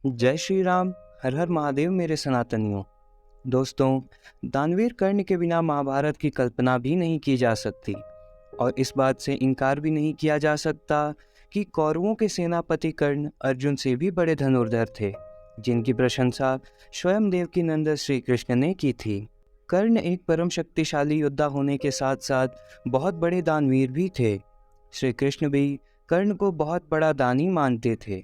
जय श्री राम। हर हर महादेव मेरे सनातनियों। दोस्तों, दानवीर कर्ण के बिना महाभारत की कल्पना भी नहीं की जा सकती और इस बात से इनकार भी नहीं किया जा सकता कि कौरवों के सेनापति कर्ण अर्जुन से भी बड़े धनुर्धर थे, जिनकी प्रशंसा स्वयं देवकी नंदन श्री कृष्ण ने की थी। कर्ण एक परम शक्तिशाली योद्धा होने के साथ साथ बहुत बड़े दानवीर भी थे। श्री कृष्ण भी कर्ण को बहुत बड़ा दानी मानते थे।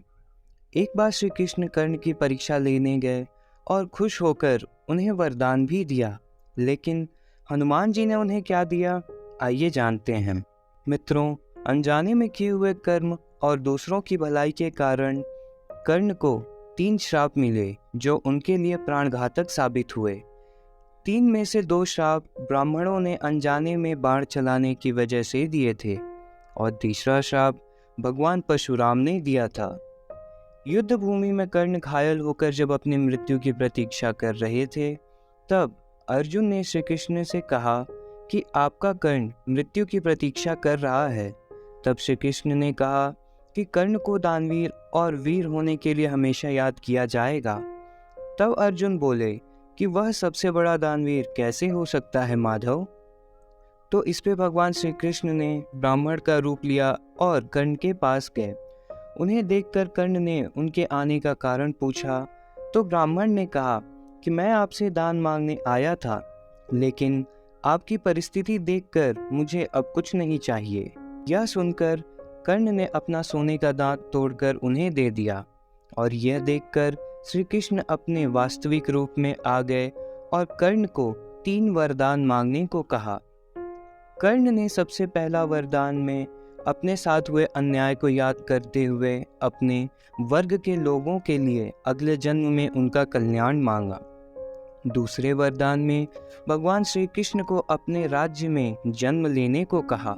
एक बार श्री कृष्ण कर्ण की परीक्षा लेने गए और खुश होकर उन्हें वरदान भी दिया, लेकिन हनुमान जी ने उन्हें क्या दिया, आइए जानते हैं। मित्रों, अनजाने में किए हुए कर्म और दूसरों की भलाई के कारण कर्ण को 3 श्राप मिले जो उनके लिए प्राणघातक साबित हुए। 3 में से 2 श्राप ब्राह्मणों ने अनजाने में बाण चलाने की वजह से दिए थे और तीसरा श्राप भगवान परशुराम ने दिया था। युद्ध भूमि में कर्ण घायल होकर जब अपनी मृत्यु की प्रतीक्षा कर रहे थे, तब अर्जुन ने श्री कृष्ण से कहा कि आपका कर्ण मृत्यु की प्रतीक्षा कर रहा है। तब श्री कृष्ण ने कहा कि कर्ण को दानवीर और वीर होने के लिए हमेशा याद किया जाएगा। तब अर्जुन बोले कि वह सबसे बड़ा दानवीर कैसे हो सकता है माधव। तो इस पे भगवान श्री कृष्ण ने ब्राह्मण का रूप लिया और कर्ण के पास गए। उन्हें देखकर कर्ण ने उनके आने का कारण पूछा, तो ब्राह्मण ने कहा कि मैं आपसे दान मांगने आया था, लेकिन आपकी परिस्थिति देखकर मुझे अब कुछ नहीं चाहिए। यह सुनकर कर्ण ने अपना सोने का दांत तोड़कर उन्हें दे दिया और यह देखकर श्री कृष्ण अपने वास्तविक रूप में आ गए और कर्ण को 3 वरदान मांगने को कहा। कर्ण ने सबसे पहला वरदान में अपने साथ हुए अन्याय को याद करते हुए अपने वर्ग के लोगों के लिए अगले जन्म में उनका कल्याण मांगा। दूसरे वरदान में भगवान श्री कृष्ण को अपने राज्य में जन्म लेने को कहा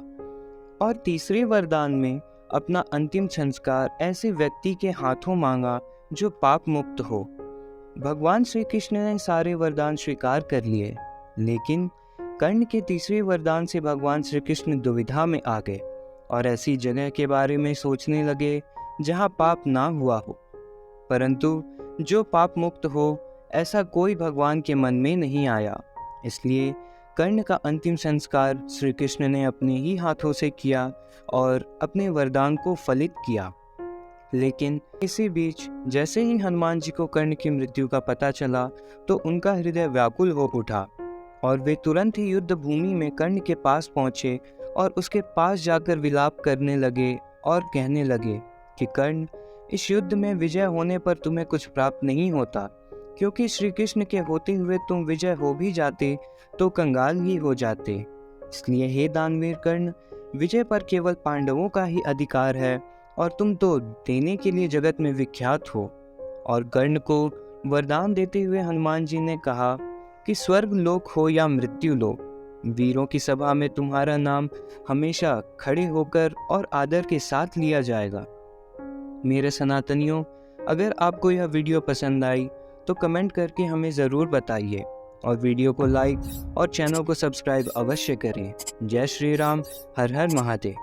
और तीसरे वरदान में अपना अंतिम संस्कार ऐसे व्यक्ति के हाथों मांगा जो पाप मुक्त हो। भगवान श्री कृष्ण ने सारे वरदान स्वीकार कर लिए, लेकिन कर्ण के तीसरे वरदान से भगवान श्री कृष्ण दुविधा में आ गए और ऐसी जगह के बारे में सोचने लगे जहां पाप ना हुआ हो, परंतु जो पाप मुक्त हो ऐसा कोई भगवान के मन में नहीं आया। इसलिए कर्ण का अंतिम संस्कार श्री कृष्ण ने अपने ही हाथों से किया और अपने वरदान को फलित किया। लेकिन इसी बीच जैसे ही हनुमान जी को कर्ण की मृत्यु का पता चला तो उनका हृदय व्याकुल हो उठा और वे तुरंत ही युद्ध भूमि में कर्ण के पास पहुंचे और उसके पास जाकर विलाप करने लगे और कहने लगे कि कर्ण, इस युद्ध में विजय होने पर तुम्हें कुछ प्राप्त नहीं होता, क्योंकि श्री कृष्ण के होते हुए तुम विजय हो भी जाते तो कंगाल ही हो जाते। इसलिए हे दानवीर कर्ण, विजय पर केवल पांडवों का ही अधिकार है और तुम तो देने के लिए जगत में विख्यात हो। और कर्ण को वरदान देते हुए हनुमान जी ने कहा कि स्वर्ग लोक हो या मृत्यु लोक, वीरों की सभा में तुम्हारा नाम हमेशा खड़े होकर और आदर के साथ लिया जाएगा। मेरे सनातनियों, अगर आपको यह वीडियो पसंद आई तो कमेंट करके हमें ज़रूर बताइए और वीडियो को लाइक और चैनल को सब्सक्राइब अवश्य करें। जय श्री राम। हर हर महादेव।